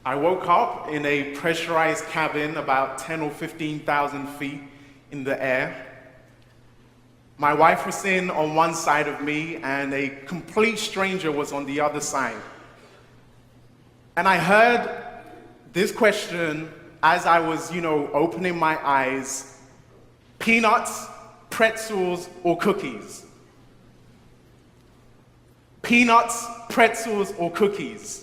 I woke up in a pressurized cabin about 10 or 15,000 feet in the air. My wife was sitting on one side of me and a complete stranger was on the other side. And I heard this question as I was, opening my eyes: peanuts, pretzels, or cookies? Peanuts, pretzels, or cookies?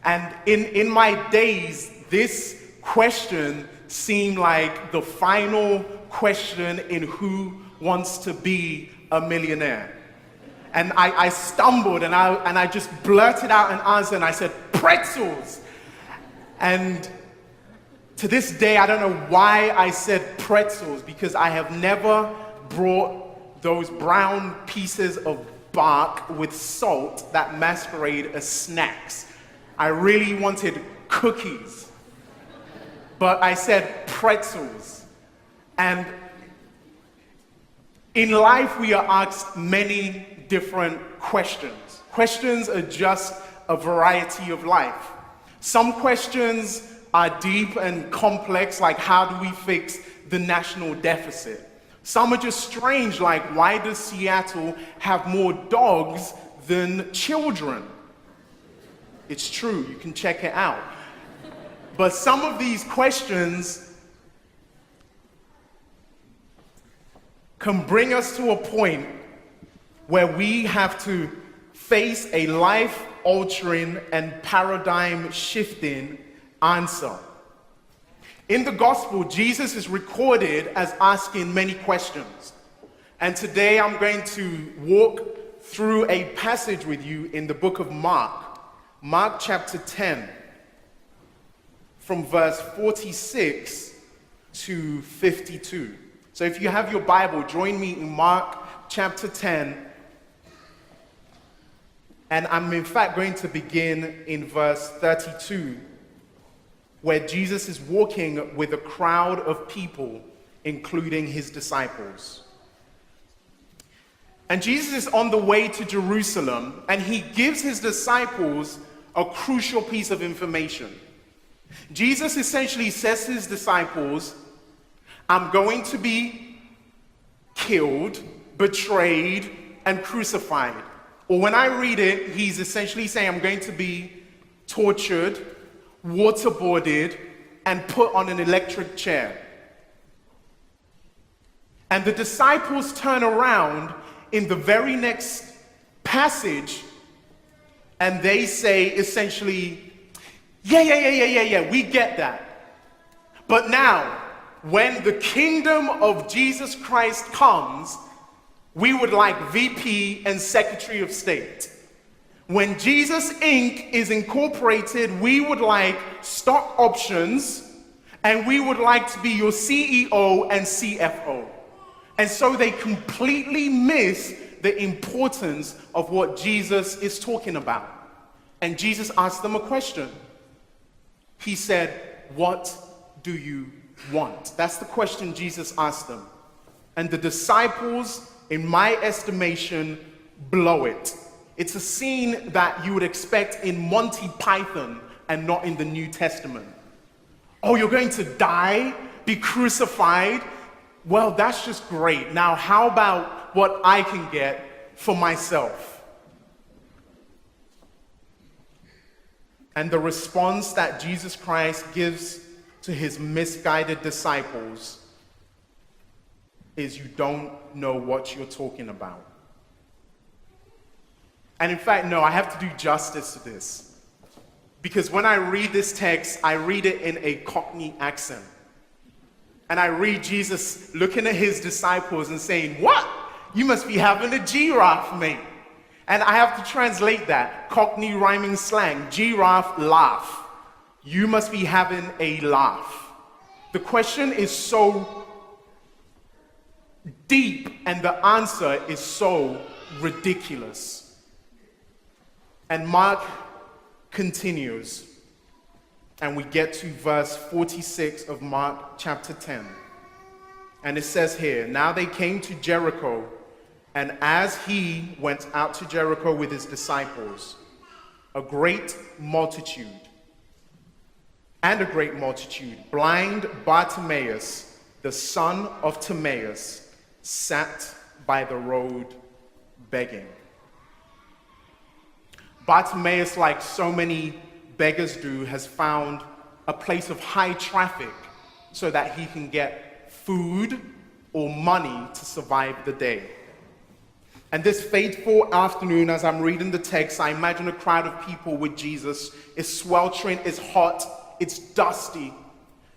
And in my days, this question seemed like the final question in Who Wants to Be a Millionaire. And I stumbled and I just blurted out an answer and I said, pretzels. And to this day, I don't know why I said pretzels, because I have never brought those brown pieces of bark with salt that masquerade as snacks. I really wanted cookies, but I said pretzels. And in life, we are asked many different questions. Questions are just a variety of life. Some questions are deep and complex, like how do we fix the national deficit? Some are just strange, like why does Seattle have more dogs than children? It's true, you can check it out. But some of these questions can bring us to a point where we have to face a life-altering and paradigm-shifting answer. In the gospel, Jesus is recorded as asking many questions. And today I'm going to walk through a passage with you in the book of Mark chapter 10, from verse 46 to 52. So if you have your Bible, join me in Mark chapter 10. And I'm in fact going to begin in verse 32, where Jesus is walking with a crowd of people, including his disciples. And Jesus is on the way to Jerusalem, and he gives his disciples a crucial piece of information. Jesus essentially says to his disciples, I'm going to be killed, betrayed, and crucified. Or when I read it, he's essentially saying I'm going to be tortured, waterboarded, and put on an electric chair. And the disciples turn around in the very next passage and they say essentially, yeah, we get that. But now, when the kingdom of Jesus Christ comes, we would like VP and Secretary of State. When Jesus Inc. is incorporated, we would like stock options, and we would like to be your CEO and CFO. And so they completely miss the importance of what Jesus is talking about. And Jesus asked them a question. He said, what do you want? That's the question Jesus asked them. And the disciples, in my estimation, blow it. It's a scene that you would expect in Monty Python and not in the New Testament. Oh, you're going to die, be crucified? Well, that's just great. Now, how about what I can get for myself? And the response that Jesus Christ gives to his misguided disciples is, you don't know what you're talking about. And in fact, no, I have to do justice to this. Because when I read this text, I read it in a Cockney accent. And I read Jesus looking at his disciples and saying, what? You must be having a giraffe, mate. And I have to translate that. Cockney rhyming slang, giraffe, laugh. You must be having a laugh. The question is so deep and the answer is so ridiculous. And Mark continues. And we get to verse 46 of Mark chapter 10. And it says here, now they came to Jericho, and as he went out to Jericho with his disciples, a great multitude and a great multitude, blind Bartimaeus, the son of Timaeus, sat by the road begging. Bartimaeus, like so many beggars do, has found a place of high traffic so that he can get food or money to survive the day. And this fateful afternoon, as I'm reading the text, I imagine a crowd of people with Jesus. It's sweltering, it's hot, it's dusty.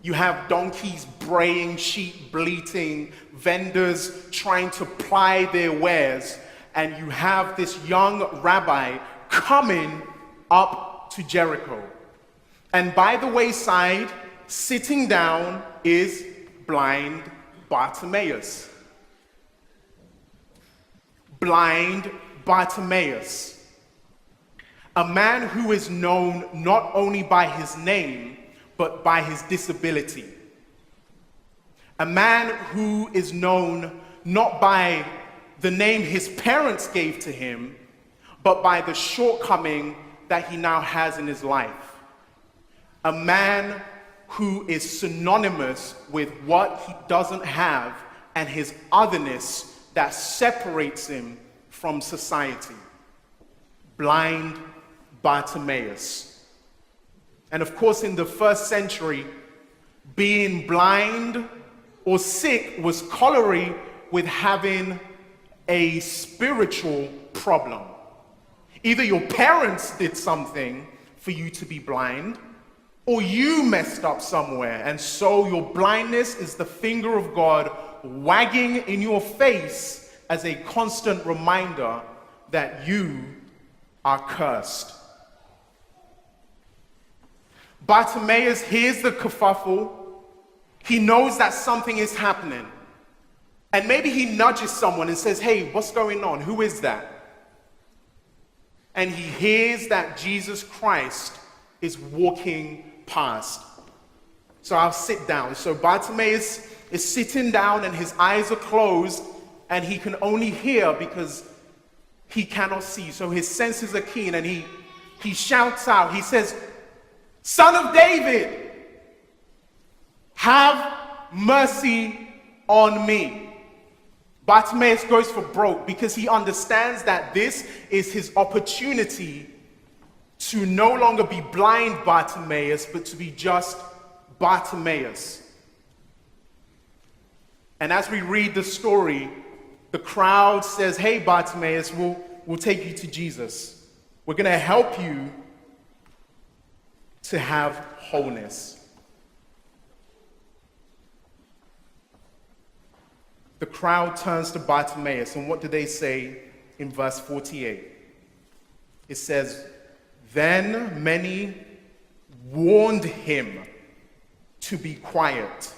You have donkeys braying, sheep bleating, vendors trying to ply their wares, and you have this young rabbi coming up to Jericho. And by the wayside, sitting down, is blind Bartimaeus. Blind Bartimaeus, a man who is known not only by his name, but by his disability. A man who is known not by the name his parents gave to him, but by the shortcoming that he now has in his life. A man who is synonymous with what he doesn't have and his otherness that separates him from society. Blind Bartimaeus. And of course, in the first century, being blind or sick was corollary with having a spiritual problem. Either your parents did something for you to be blind, or you messed up somewhere, and so your blindness is the finger of God wagging in your face as a constant reminder that you are cursed. Bartimaeus hears the kerfuffle. He knows that something is happening. And maybe he nudges someone and says, "Hey, what's going on? Who is that?" And he hears that Jesus Christ is walking past. So I'll sit down. So Bartimaeus is sitting down and his eyes are closed and he can only hear because he cannot see. So his senses are keen and he shouts out, he says, "Son of David, have mercy on me." Bartimaeus goes for broke because he understands that this is his opportunity to no longer be blind Bartimaeus, but to be just Bartimaeus. And as we read the story, the crowd says, "Hey, Bartimaeus, we'll take you to Jesus. We're going to help you to have wholeness." The crowd turns to Bartimaeus, and what do they say in verse 48? It says, "Then many warned him to be quiet,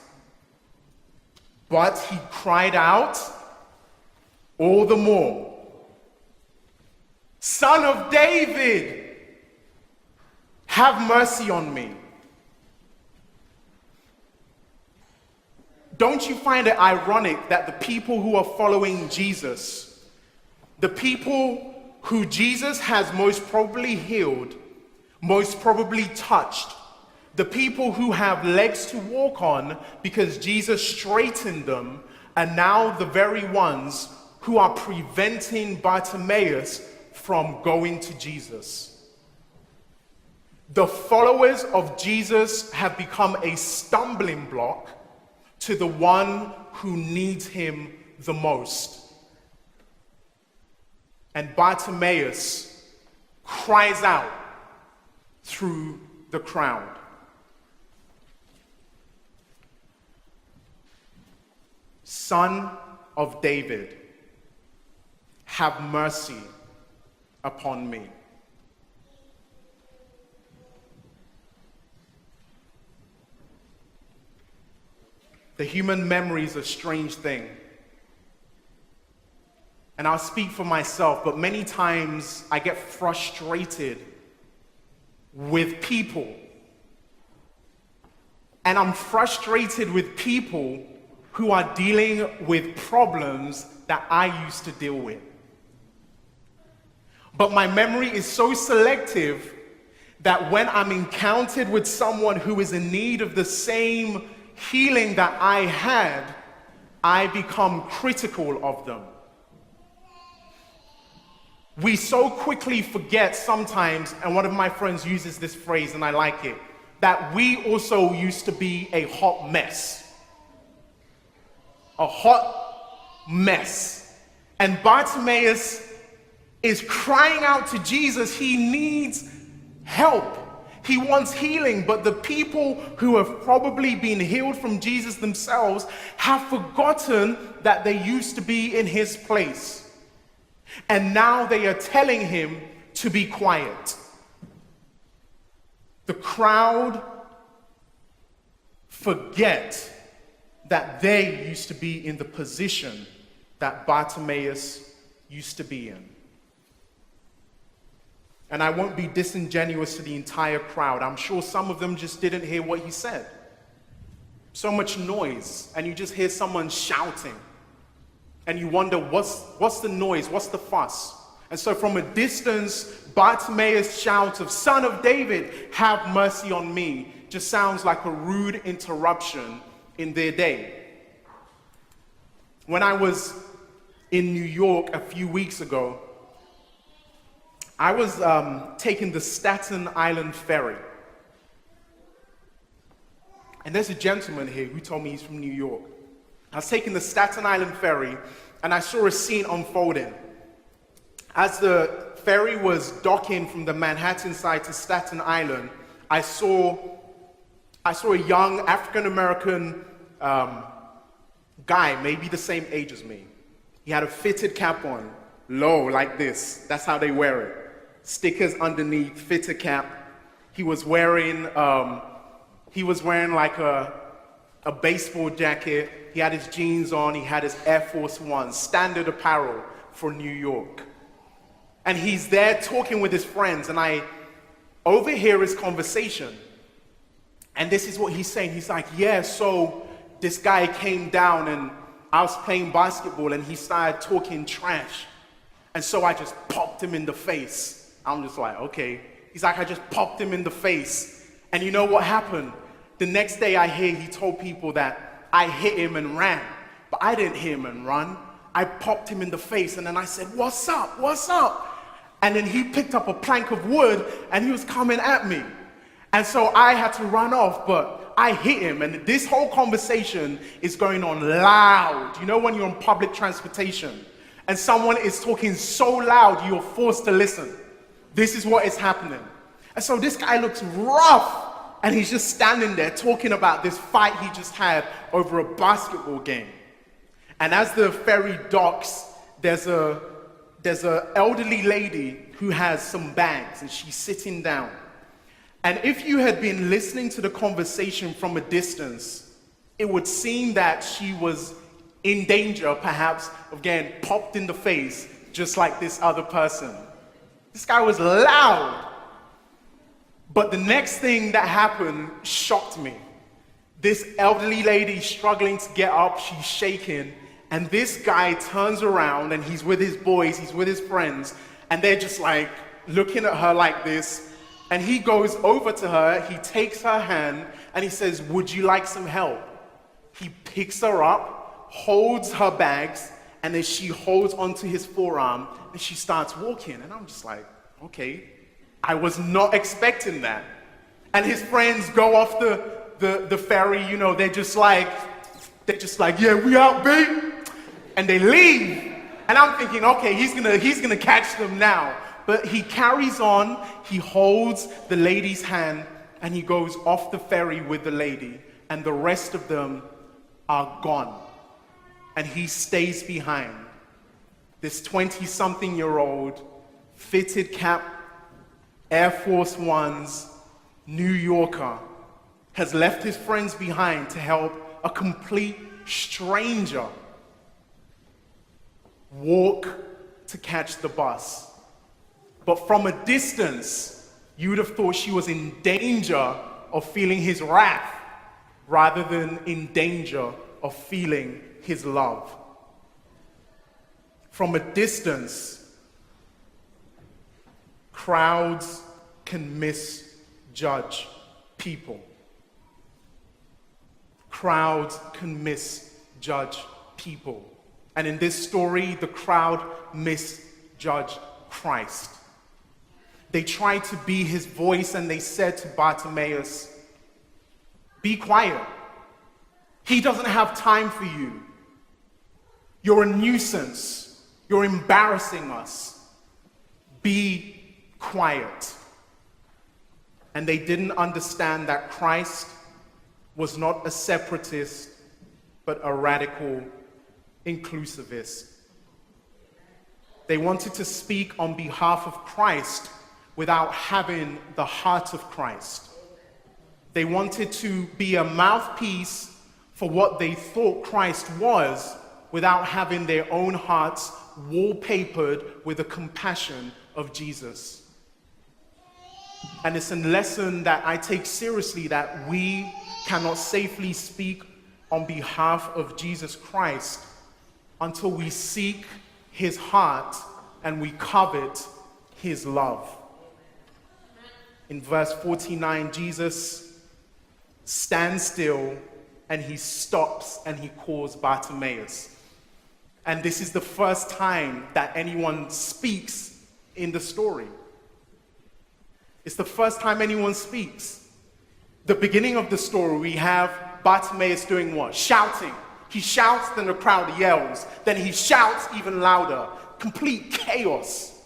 but he cried out all the more, 'Son of David, have mercy on me.'" Don't you find it ironic that the people who are following Jesus, the people who Jesus has most probably healed, most probably touched, the people who have legs to walk on because Jesus straightened them, are now the very ones who are preventing Bartimaeus from going to Jesus? The followers of Jesus have become a stumbling block to the one who needs him the most. And Bartimaeus cries out through the crowd. "Son of David, have mercy upon me." The human memory is a strange thing. And I'll speak for myself, but many times I get frustrated with people. And I'm frustrated with people who are dealing with problems that I used to deal with. But my memory is so selective that when I'm encountered with someone who is in need of the same healing that I had, I become critical of them. We so quickly forget sometimes, and one of my friends uses this phrase and I like it, that we also used to be a hot mess. A hot mess. And Bartimaeus is crying out to Jesus. He needs help. He wants healing, but the people who have probably been healed from Jesus themselves have forgotten that they used to be in his place. And now they are telling him to be quiet. The crowd forget that they used to be in the position that Bartimaeus used to be in. And I won't be disingenuous to the entire crowd. I'm sure some of them just didn't hear what he said. So much noise, and you just hear someone shouting. And you wonder, what's the noise? What's the fuss? And so from a distance, Bartimaeus' shout of, "Son of David, have mercy on me," just sounds like a rude interruption in their day. When I was in New York a few weeks ago, I was taking the Staten Island ferry. And there's a gentleman here who told me he's from New York. I was taking the Staten Island ferry, and I saw a scene unfolding. As the ferry was docking from the Manhattan side to Staten Island, I saw a young African-American guy, maybe the same age as me. He had a fitted cap on, low like this. That's how they wear it. Stickers underneath, fitted cap. He was wearing like a baseball jacket. He had his jeans on. He had his Air Force Ones, standard apparel for New York. And he's there talking with his friends, and I overhear his conversation. And this is what he's saying. He's like, "Yeah, so this guy came down and I was playing basketball and he started talking trash. And so I just popped him in the face." I'm just like, okay. He's like, "I just popped him in the face. And you know what happened? The next day I hear he told people that I hit him and ran. But I didn't hit him and run. I popped him in the face, and then I said, 'What's up? What's up?' And then he picked up a plank of wood and he was coming at me. And so I had to run off, but I hit him." And this whole conversation is going on loud. You know when you're on public transportation and someone is talking so loud you're forced to listen. This is what is happening. And so this guy looks rough, and he's just standing there talking about this fight he just had over a basketball game. And as the ferry docks, there's a elderly lady who has some bags, and she's sitting down. And if you had been listening to the conversation from a distance, it would seem that she was in danger, perhaps, of getting popped in the face, just like this other person. This guy was loud. But the next thing that happened shocked me. This elderly lady struggling to get up, she's shaking, and this guy turns around and he's with his boys, he's with his friends, and they're just like looking at her like this. And he goes over to her, he takes her hand, and he says, "Would you like some help?" He picks her up, holds her bags, and then she holds onto his forearm, and she starts walking. And I'm just like, okay, I was not expecting that. And his friends go off the ferry, you know, they're just like, "Yeah, we out, babe." And they leave. And I'm thinking, okay, he's gonna catch them now. But he carries on, he holds the lady's hand, and he goes off the ferry with the lady, and the rest of them are gone. And he stays behind. This 20-something-year-old, fitted cap, Air Force Ones, New Yorker, has left his friends behind to help a complete stranger walk to catch the bus. But from a distance, you would have thought she was in danger of feeling his wrath rather than in danger of feeling his love. From a distance, crowds can miss misjudge people. Crowds can misjudge people. And in this story, the crowd misjudged Christ. They tried to be his voice, and they said to Bartimaeus, "Be quiet. He doesn't have time for you. You're a nuisance. You're embarrassing us. Be quiet." And they didn't understand that Christ was not a separatist, but a radical inclusivist. They wanted to speak on behalf of Christ without having the heart of Christ. They wanted to be a mouthpiece for what they thought Christ was without having their own hearts wallpapered with the compassion of Jesus. And it's a lesson that I take seriously, that we cannot safely speak on behalf of Jesus Christ until we seek his heart and we covet his love. In verse 49, Jesus stands still and he stops and he calls Bartimaeus. And this is the first time that anyone speaks in the story. It's the first time anyone speaks. The beginning of the story, we have Bartimaeus doing what? Shouting. He shouts, then the crowd yells. Then he shouts even louder. Complete chaos.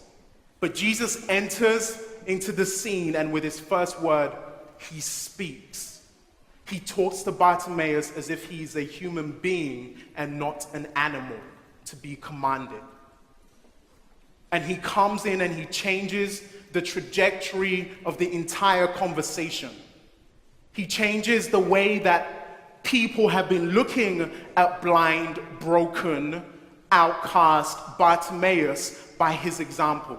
But Jesus enters into the scene, and with his first word, he speaks. He talks to Bartimaeus as if he's a human being and not an animal to be commanded. And he comes in and he changes the trajectory of the entire conversation. He changes the way that people have been looking at blind, broken, outcast Bartimaeus by his example.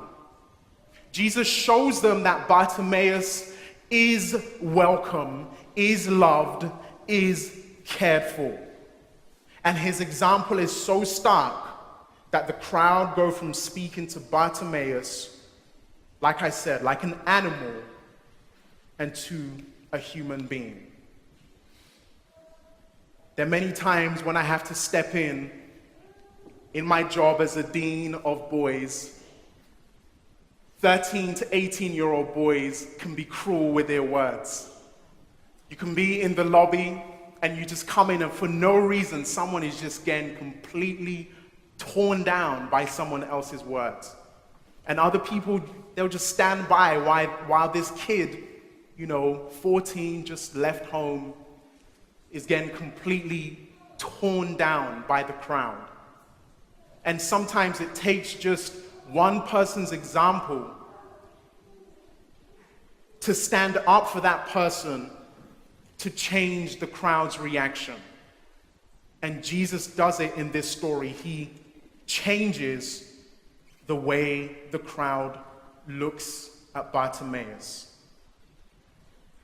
Jesus shows them that Bartimaeus is welcome, is loved, is cared for. And his example is so stark that the crowd go from speaking to Bartimaeus, like I said, like an animal, and to a human being. There are many times when I have to step in my job as a dean of boys. 13 to 18-year-old boys can be cruel with their words. You can be in the lobby and you just come in and for no reason, someone is just getting completely torn down by someone else's words. And other people, they'll just stand by while this kid, 14, just left home, is getting completely torn down by the crowd. And sometimes it takes just one person's example to stand up for that person to change the crowd's reaction. And Jesus does it in this story. He changes the way the crowd looks at Bartimaeus.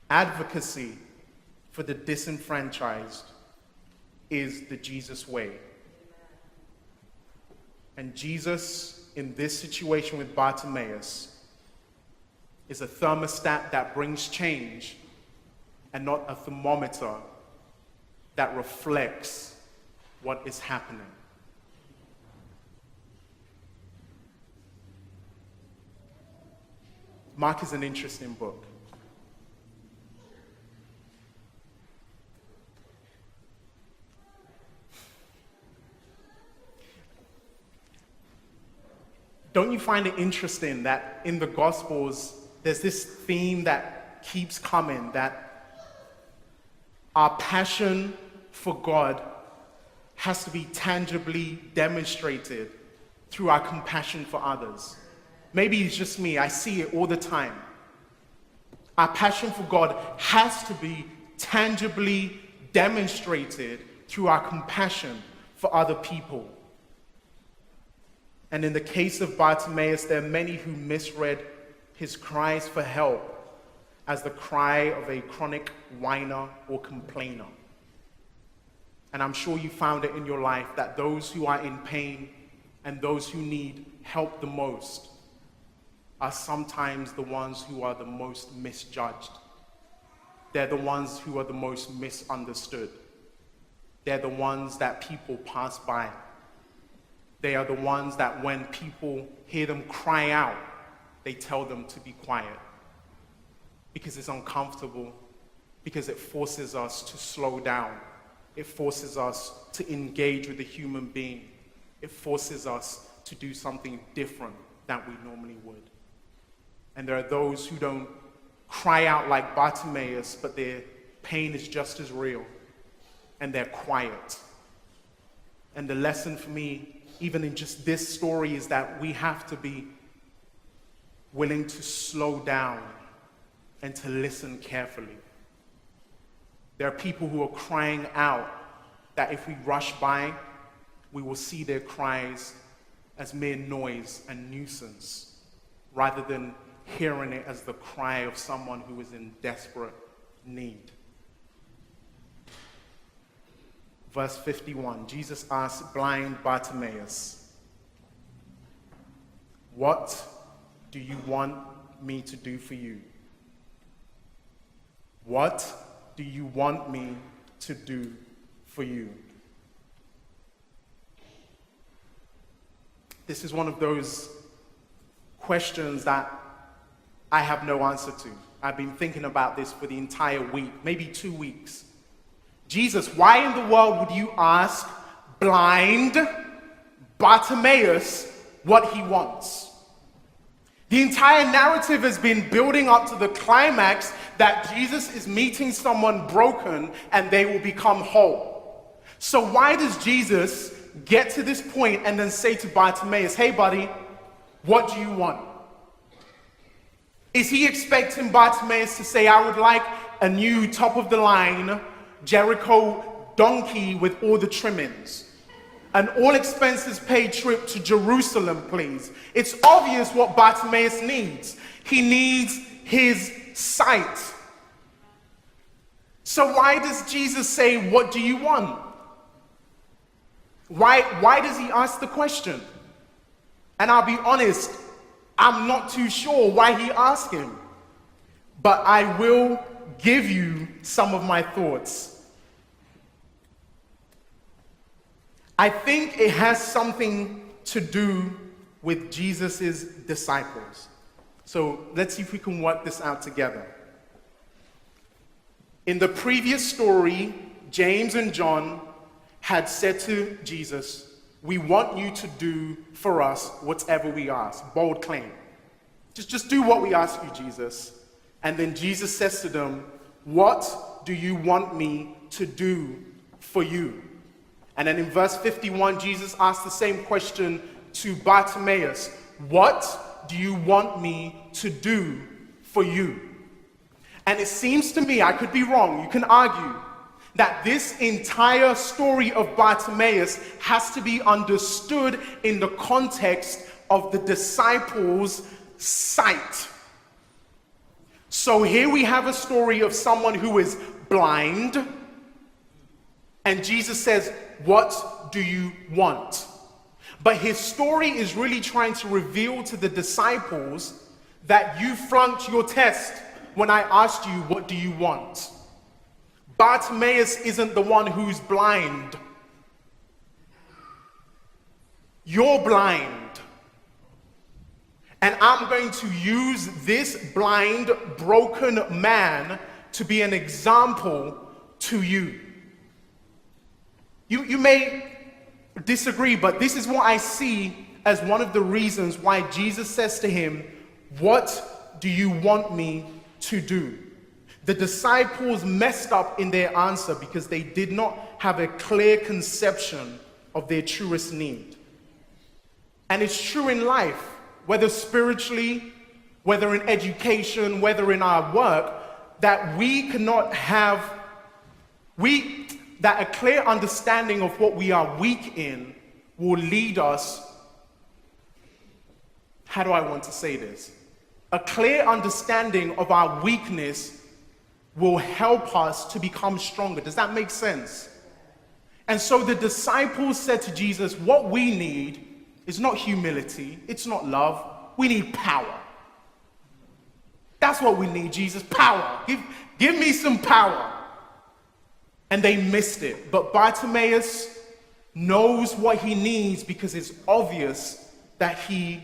Advocacy for the disenfranchised is the Jesus way. And Jesus, in this situation with Bartimaeus, is a thermostat that brings change and not a thermometer that reflects what is happening. Mark is an interesting book. Don't you find it interesting that in the Gospels, there's this theme that keeps coming, that our passion for God has to be tangibly demonstrated through our compassion for others. Maybe it's just me, I see it all the time. Our passion for God has to be tangibly demonstrated through our compassion for other people. And in the case of Bartimaeus, there are many who misread his cries for help as the cry of a chronic whiner or complainer. And I'm sure you found it in your life that those who are in pain and those who need help the most are sometimes the ones who are the most misjudged they're the ones who are the most misunderstood. They're the ones that people pass by. They are the ones that when people hear them cry out, they tell them to be quiet. Because it's uncomfortable, because it forces us to slow down. It forces us to engage with a human being. It forces us to do something different than we normally would. And there are those who don't cry out like Bartimaeus, but their pain is just as real, and they're quiet. And the lesson for me, even in just this story, is that we have to be willing to slow down and to listen carefully. There are people who are crying out that if we rush by, we will see their cries as mere noise and nuisance, rather than hearing it as the cry of someone who is in desperate need. Verse 51, Jesus asked blind Bartimaeus, "What do you want me to do for you?" What do you want me to do for you? This is one of those questions that I have no answer to. I've been thinking about this for the entire week, maybe 2 weeks. Jesus, why in the world would you ask blind Bartimaeus what he wants? The entire narrative has been building up to the climax that Jesus is meeting someone broken and they will become whole. So why does Jesus get to this point and then say to Bartimaeus, "Hey buddy, what do you want?" Is he expecting Bartimaeus to say, "I would like a new top-of-the-line Jericho donkey with all the trimmings. An all-expenses-paid trip to Jerusalem, please"? It's obvious what Bartimaeus needs. He needs his sight. So why does Jesus say, "What do you want"? Why does he ask the question? And I'll be honest, I'm not too sure why he asked him. But I will give you some of my thoughts. I think it has something to do with Jesus' disciples. So let's see if we can work this out together. In the previous story, James and John had said to Jesus, "We want you to do for us whatever we ask." Bold claim. Just do what we ask you, Jesus. And then Jesus says to them, "What do you want me to do for you?" And then in verse 51, Jesus asks the same question to Bartimaeus. "What do you want me to do for you?" And it seems to me, I could be wrong, you can argue, that this entire story of Bartimaeus has to be understood in the context of the disciples' sight. So here we have a story of someone who is blind, and Jesus says, "What do you want?" But his story is really trying to reveal to the disciples that you flunked your test when I asked you, "What do you want?" Bartimaeus isn't the one who's blind. You're blind. And I'm going to use this blind, broken man to be an example to you. You may disagree, but this is what I see as one of the reasons why Jesus says to him, "What do you want me to do?" The disciples messed up in their answer because they did not have a clear conception of their truest need. And it's true in life, whether spiritually, whether in education, whether in our work, that we cannot have, that a clear understanding of what we are weak in will lead us, how do I want to say this? A clear understanding of our weakness will help us to become stronger. Does that make sense? And so the disciples said to Jesus, "What we need is not humility, it's not love, we need power." That's what we need, Jesus, power. Give me some power. And they missed it. But Bartimaeus knows what he needs because it's obvious that he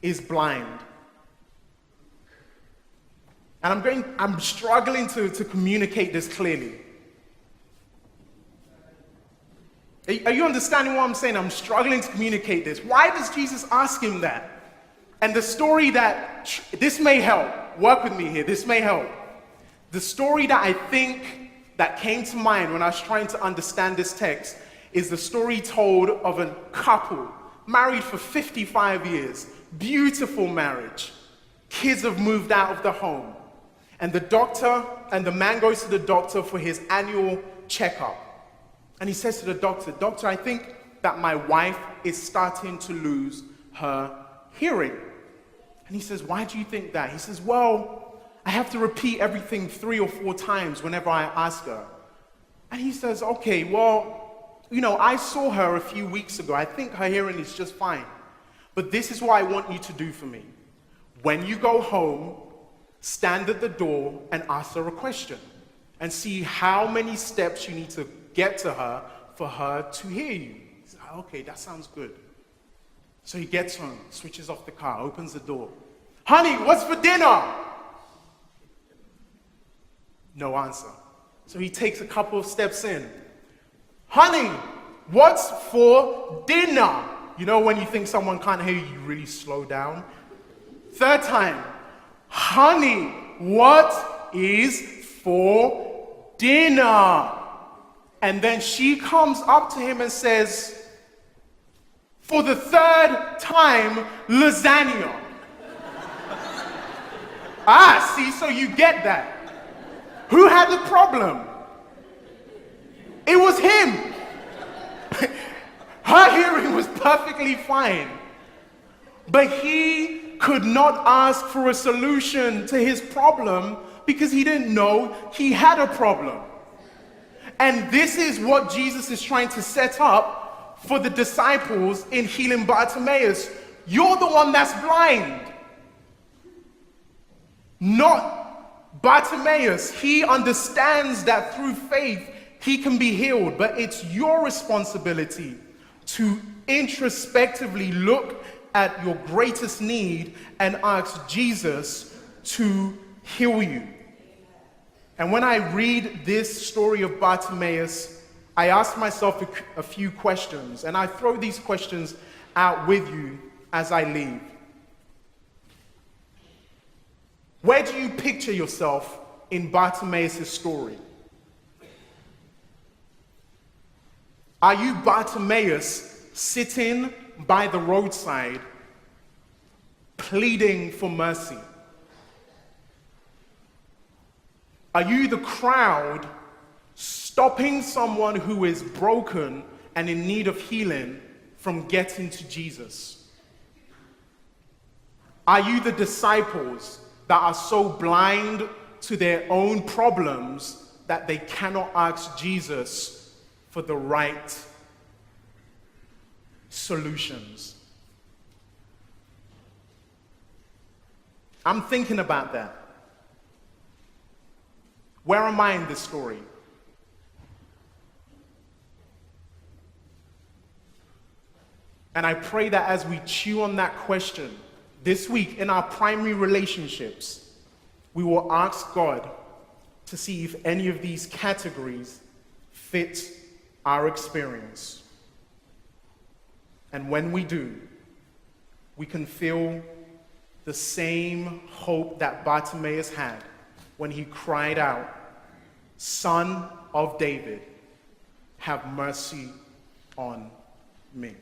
is blind. And I'm struggling to communicate this clearly. Are you understanding what I'm saying? I'm struggling to communicate this. Why does Jesus ask him that? And the story this may help. Work with me here. This may help. The story that I think that came to mind when I was trying to understand this text is the story told of a couple married for 55 years. Beautiful marriage. Kids have moved out of the home. And the man goes to the doctor for his annual checkup. And he says to the doctor, "Doctor, I think that my wife is starting to lose her hearing." And he says, "Why do you think that?" He says, "Well, I have to repeat everything 3 or 4 times whenever I ask her." And he says, "Okay, well, I saw her a few weeks ago. I think her hearing is just fine. But this is what I want you to do for me. When you go home, stand at the door and ask her a question and see how many steps you need to get to her for her to hear you." He's like, "Okay, that sounds good." So he gets home, switches off the car, opens the door. "Honey, what's for dinner?" No answer. So he takes a couple of steps in. "Honey, what's for dinner?" You know when you think someone can't hear you, you really slow down. 3rd time. "Honey, what is for dinner?" And then she comes up to him and says, "For the 3rd time, lasagna." See, so you get that. Who had the problem? It was him. Her hearing was perfectly fine. But he could not ask for a solution to his problem because he didn't know he had a problem. And this is what Jesus is trying to set up for the disciples in healing Bartimaeus. You're the one that's blind, not Bartimaeus. He understands that through faith he can be healed, but it's your responsibility to introspectively look at your greatest need and ask Jesus to heal you. And when I read this story of Bartimaeus, I ask myself a few questions, and I throw these questions out with you as I leave. Where do you picture yourself in Bartimaeus' story? Are you Bartimaeus sitting by the roadside pleading for mercy? Are you the crowd stopping someone who is broken and in need of healing from getting to Jesus? Are you the disciples that are so blind to their own problems that they cannot ask Jesus for the right solutions? I'm thinking about that. Where am I in this story? And I pray that as we chew on that question this week in our primary relationships, we will ask God to see if any of these categories fit our experience. And when we do, we can feel the same hope that Bartimaeus had when he cried out, "Son of David, have mercy on me."